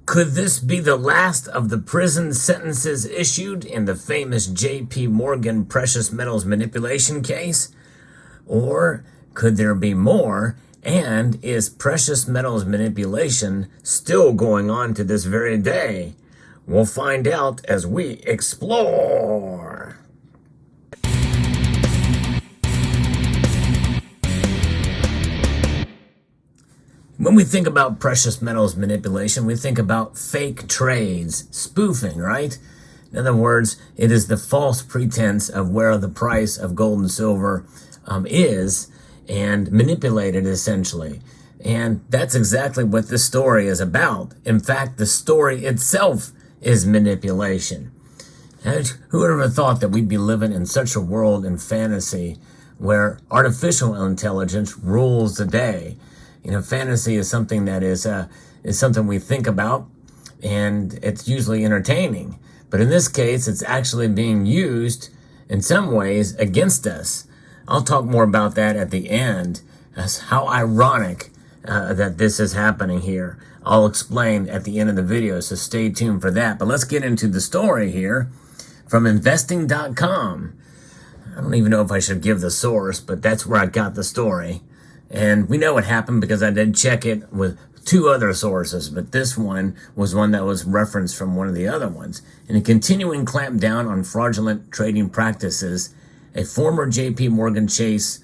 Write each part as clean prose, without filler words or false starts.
Could this be the last of the prison sentences issued in the famous J.P. Morgan precious metals manipulation case? Or could there be more? And is precious metals manipulation still going on to this very day? We'll find out as we explore. When we think about precious metals manipulation, we think about fake trades, spoofing, right? In other words, it is the false pretense of where the price of gold and silver is and manipulated essentially. And that's exactly what this story is about. In fact, the story itself is manipulation. And who would have ever thought that we'd be living in such a world in fantasy where artificial intelligence rules the day? You know, fantasy is something that is something we think about, and it's usually entertaining. But in this case, it's actually being used in some ways against us. I'll talk more about that at the end, as how ironic that this is happening here. I'll explain at the end of the video, so stay tuned for that. But let's get into the story here from investing.com. I don't even know if I should give the source, but that's where I got the story. And we know what happened because I did check it with two other sources, but this one was one that was referenced from one of the other ones. In a continuing clampdown on fraudulent trading practices, a former J.P. Morgan Chase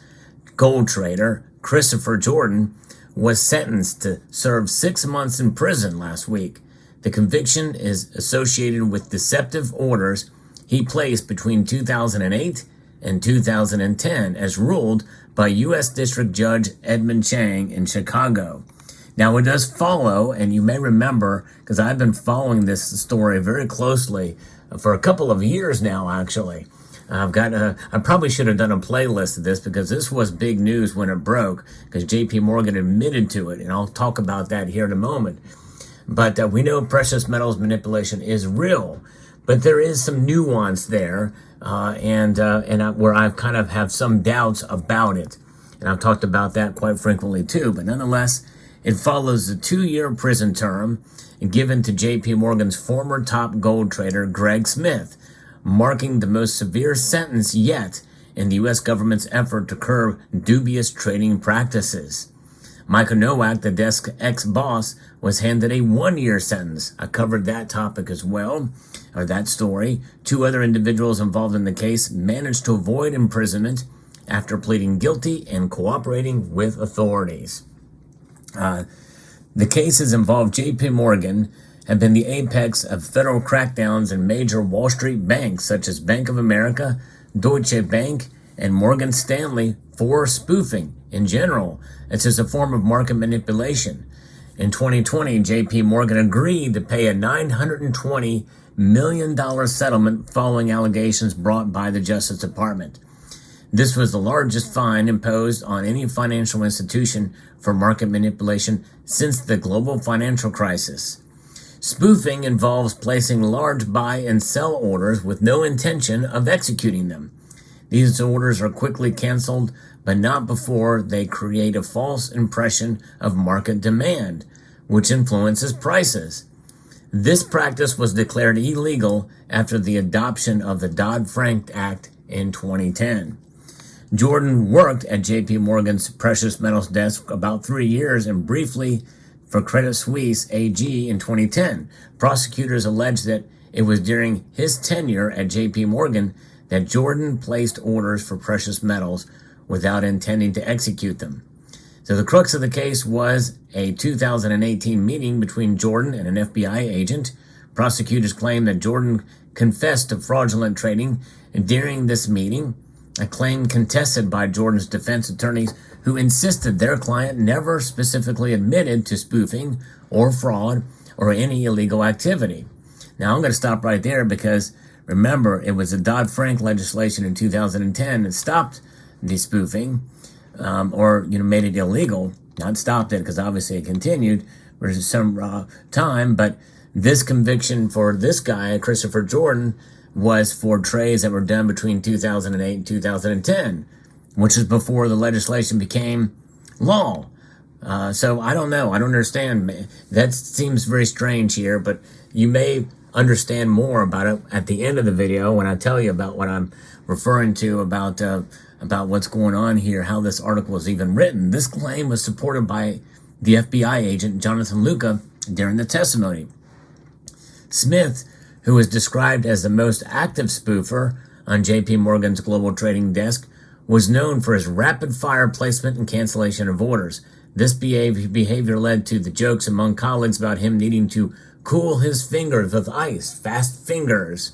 gold trader, Christopher Jordan, was sentenced to serve 6 months in prison last week. The conviction is associated with deceptive orders he placed between 2008 and 2010, as ruled by U.S. District Judge Edmund Chang in Chicago. Now, it does follow, and you may remember, because I've been following this story very closely for a couple of years now, actually. I probably should have done a playlist of this because this was big news when it broke, because J.P. Morgan admitted to it, and I'll talk about that here in a moment. But we know precious metals manipulation is real, but there is some nuance there, where I've kind of have some doubts about it. And I've talked about that quite frequently too, but nonetheless, it follows the 2-year prison term given to J.P. Morgan's former top gold trader, Greg Smith, marking the most severe sentence yet in the U.S. government's effort to curb dubious trading practices. Michael Nowak, the desk's ex-boss, was handed a 1-year sentence. I covered that topic as well, or that story. 2 other individuals involved in the case managed to avoid imprisonment after pleading guilty and cooperating with authorities. The cases involved J.P. Morgan have been the apex of federal crackdowns in major Wall Street banks such as Bank of America, Deutsche Bank, and Morgan Stanley for spoofing in general. It's just a form of market manipulation. In 2020, J.P. Morgan agreed to pay a $920 million settlement following allegations brought by the Justice Department. This was the largest fine imposed on any financial institution for market manipulation since the global financial crisis. Spoofing involves placing large buy and sell orders with no intention of executing them. These orders are quickly canceled, but not before they create a false impression of market demand, which influences prices. This practice was declared illegal after the adoption of the Dodd-Frank Act in 2010. Jordan worked at J.P. Morgan's precious metals desk about 3 years and briefly for Credit Suisse AG in 2010. Prosecutors alleged that it was during his tenure at J.P. Morgan that Jordan placed orders for precious metals without intending to execute them. So the crux of the case was a 2018 meeting between Jordan and an FBI agent. Prosecutors claim that Jordan confessed to fraudulent trading during this meeting, a claim contested by Jordan's defense attorneys who insisted their client never specifically admitted to spoofing or fraud or any illegal activity. Now, I'm going to stop right there because, remember, it was the Dodd-Frank legislation in 2010 that stopped the spoofing, made it illegal. Not stopped it, because obviously it continued for some time, but this conviction for this guy, Christopher Jordan, was for trades that were done between 2008 and 2010, which is before the legislation became law. So I don't know. I don't understand. That seems very strange here, but you may understand more about it at the end of the video when I tell you about what I'm referring to about what's going on here, how this article was even written. This claim was supported by the FBI agent Jonathan Luca during the testimony. Smith, who was described as the most active spoofer on JP Morgan's global trading desk, was known for his rapid-fire placement and cancellation of orders. This behavior led to the jokes among colleagues about him needing to cool his fingers with ice, fast fingers.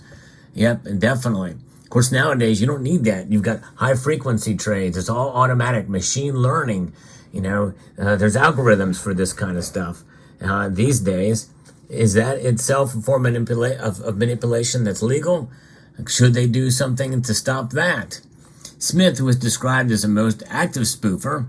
Yep, and definitely. Of course, nowadays, you don't need that. You've got high-frequency trades. It's all automatic, machine learning. There's algorithms for this kind of stuff these days. Is that itself a form of manipulation that's legal? Should they do something to stop that? Smith was described as the most active spoofer,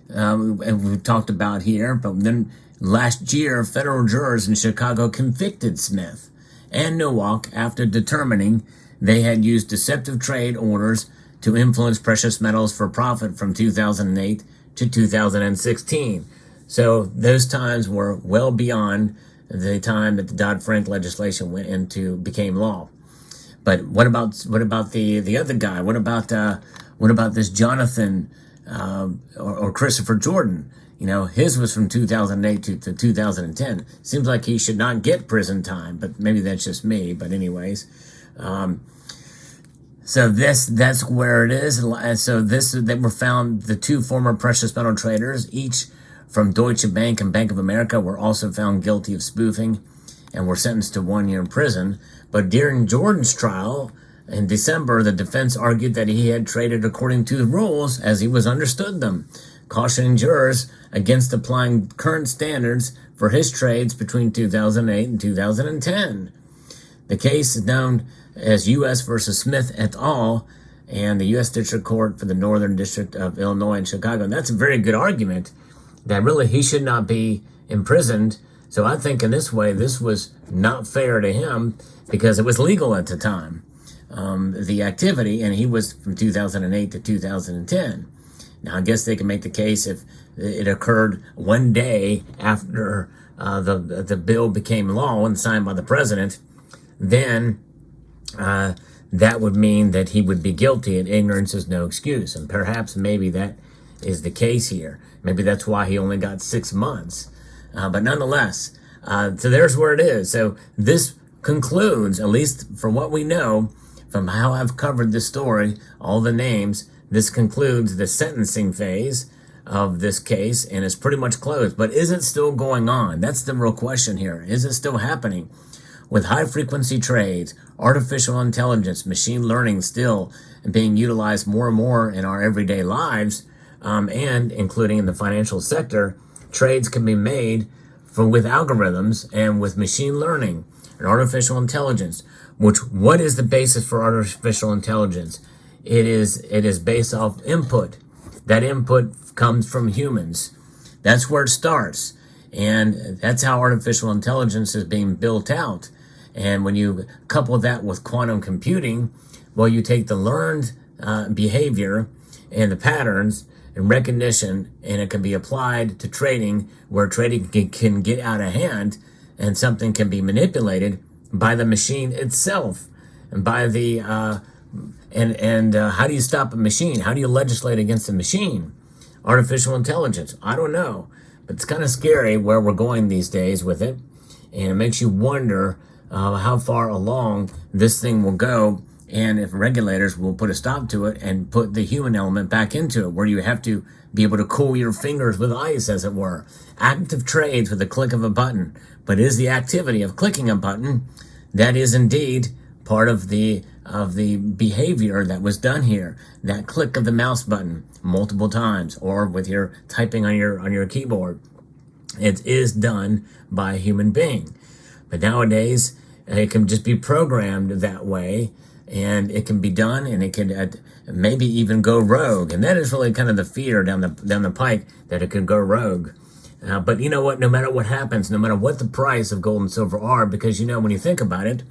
and we talked about here, but then last year, federal jurors in Chicago convicted Smith and Nowak after determining they had used deceptive trade orders to influence precious metals for profit from 2008 to 2016. So those times were well beyond the time that the Dodd-Frank legislation became law. But what about the other guy? What about this Jonathan or Christopher Jordan? His was from 2008 to 2010. Seems like he should not get prison time, but maybe that's just me. But anyways, so that's where it is. And so they were found, the two former precious metal traders, each from Deutsche Bank and Bank of America, were also found guilty of spoofing and were sentenced to 1 year in prison. But during Jordan's trial in December, the defense argued that he had traded according to the rules as he was understood them, cautioning jurors against applying current standards for his trades between 2008 and 2010. The case is known as U.S. versus Smith et al., and the U.S. District Court for the Northern District of Illinois in Chicago. And that's a very good argument that really he should not be imprisoned. So I think in this way, this was not fair to him because it was legal at the time, the activity, and he was from 2008 to 2010. Now, I guess they can make the case if it occurred one day after the bill became law and signed by the president, then that would mean that he would be guilty and ignorance is no excuse. And perhaps maybe that is the case here. Maybe that's why he only got 6 months. But nonetheless, so there's where it is. So this concludes, at least from what we know, from how I've covered this story, all the names, this concludes the sentencing phase of this case, and it's pretty much closed. But is it still going on? That's the real question here. Is it still happening? With high-frequency trades, artificial intelligence, machine learning still being utilized more and more in our everyday lives, and including in the financial sector, trades can be made with algorithms and with machine learning and artificial intelligence. What is the basis for artificial intelligence? It is based off input. That input comes from humans. That's where it starts. And that's how artificial intelligence is being built out. And when you couple that with quantum computing, well, you take the learned behavior and the patterns and recognition, and it can be applied to trading, where trading can get out of hand and something can be manipulated by the machine itself. And by the how do you stop a machine? How do you legislate against a machine? Artificial intelligence. I don't know, but it's kind of scary where we're going these days with it, and it makes you wonder how far along this thing will go, and if regulators will put a stop to it and put the human element back into it, where you have to be able to cool your fingers with ice, as it were. Active trades with the click of a button. But is the activity of clicking a button, that is indeed part of the behavior that was done here. That click of the mouse button multiple times, or with your typing on your keyboard. It is done by a human being. But nowadays, it can just be programmed that way, and it can be done, and it can maybe even go rogue. And that is really kind of the fear down the pike, that it could go rogue. But you know what? No matter what happens, no matter what the price of gold and silver are, because when you think about it,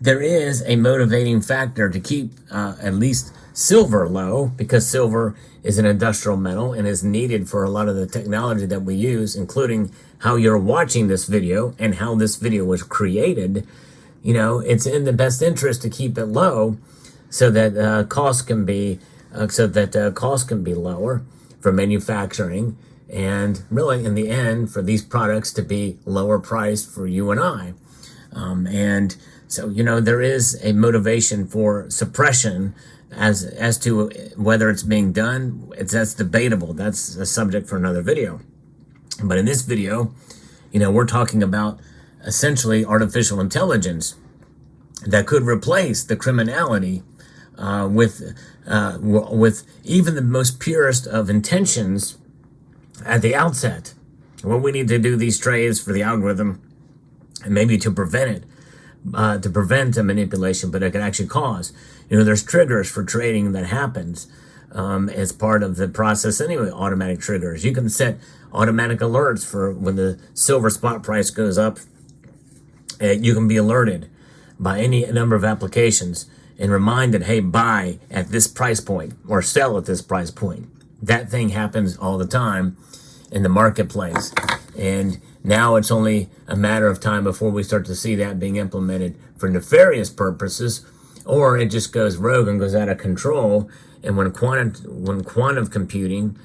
there is a motivating factor to keep at least silver low because silver is an industrial metal and is needed for a lot of the technology that we use, including how you're watching this video and how this video was created. It's in the best interest to keep it low so that costs can be lower for manufacturing, and really in the end for these products to be lower priced for you and I. And so there is a motivation for suppression as to whether it's being done. That's debatable. That's a subject for another video. But in this video, we're talking about essentially artificial intelligence that could replace the criminality with even the most purest of intentions at the outset. What we need to do these trades for the algorithm, and maybe to prevent it, to prevent a manipulation, but it can actually cause. There's triggers for trading that happens as part of the process anyway, automatic triggers. You can set automatic alerts for when the silver spot price goes up. You can be alerted by any number of applications and reminded, hey, buy at this price point or sell at this price point. That thing happens all the time in the marketplace. And now it's only a matter of time before we start to see that being implemented for nefarious purposes, or it just goes rogue and goes out of control. And when quantum computing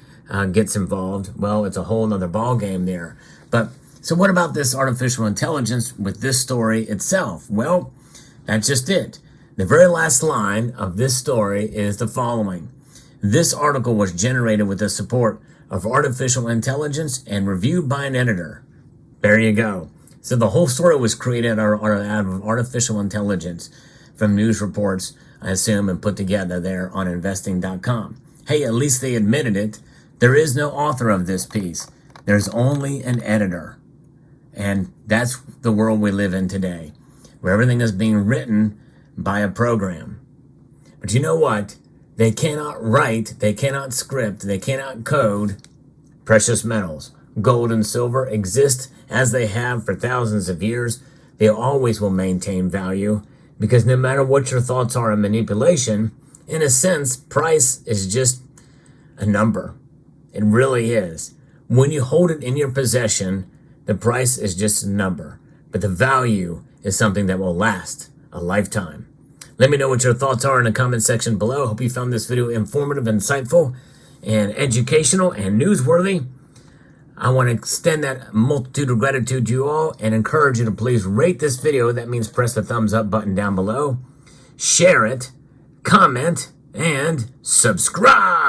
gets involved, well, it's a whole nother ball game there. But so what about this artificial intelligence with this story itself? Well, that's just it. The very last line of this story is the following. This article was generated with the support of artificial intelligence and reviewed by an editor. There you go. So the whole story was created out of artificial intelligence from news reports, I assume, and put together there on investing.com. Hey, at least they admitted it. There is no author of this piece. There's only an editor. And that's the world we live in today, where everything is being written by a program. But you know what? They cannot write, they cannot script, they cannot code precious metals. Gold and silver exist as they have for thousands of years. They always will maintain value because no matter what your thoughts are on manipulation, in a sense, price is just a number. It really is. When you hold it in your possession, the price is just a number, but the value is something that will last a lifetime. Let me know what your thoughts are in the comment section below. Hope you found this video informative, insightful, and educational and newsworthy. I want to extend that multitude of gratitude to you all and encourage you to please rate this video. That means press the thumbs up button down below, share it, comment, and subscribe.